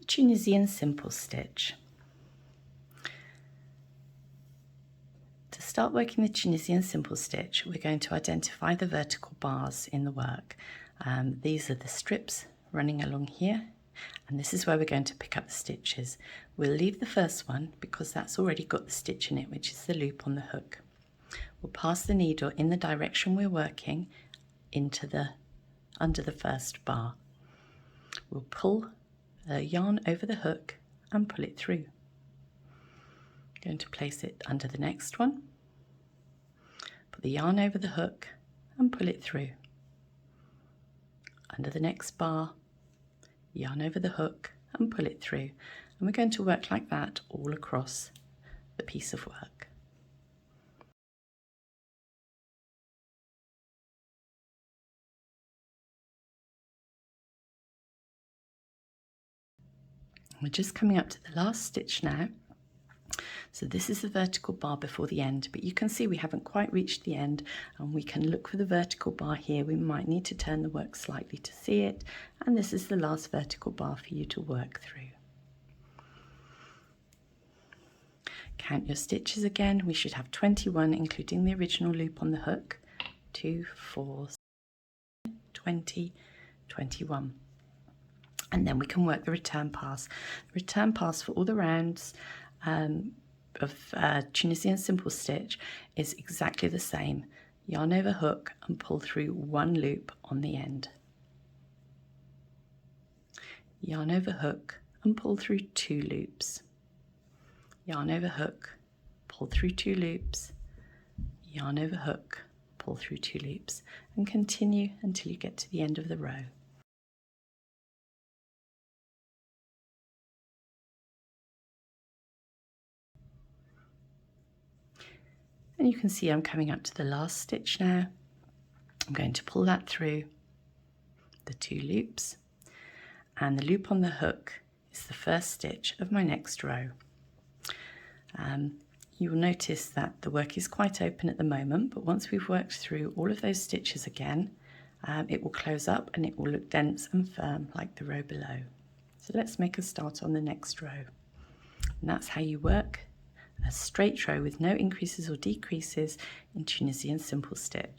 a Tunisian simple stitch. To start working the Tunisian simple stitch, we're going to identify the vertical bars in the work. These are the strips running along here, and this is where we're going to pick up the stitches. We'll leave the first one because that's already got the stitch in it, which is the loop on the hook. We'll pass the needle in the direction we're working under the first bar. We'll pull the yarn over the hook and pull it through. Going to place it under the next one, put the yarn over the hook and pull it through. Under the next bar, yarn over the hook and pull it through. And we're going to work like that all across the piece of work. We're just coming up to the last stitch now. So this is the vertical bar before the end, but you can see we haven't quite reached the end, and we can look for the vertical bar here. We might need to turn the work slightly to see it, and this is the last vertical bar for you to work through. Count your stitches again. We should have 21, including the original loop on the hook. 2, 4, 20, 21. And then we can work the return pass. The return pass for all the rounds of Tunisian simple stitch is exactly the same. Yarn over hook and pull through one loop on the end. Yarn over hook and pull through 2 loops. Yarn over hook, pull through 2 loops, yarn over hook, pull through 2 loops, and continue until you get to the end of the row. And you can see I'm coming up to the last stitch now. I'm going to pull that through the 2 loops, and the loop on the hook is the first stitch of my next row. You will notice that the work is quite open at the moment, but once we've worked through all of those stitches again, it will close up and it will look dense and firm like the row below. So let's make a start on the next row. And that's how you work a straight row with no increases or decreases in Tunisian simple stitch.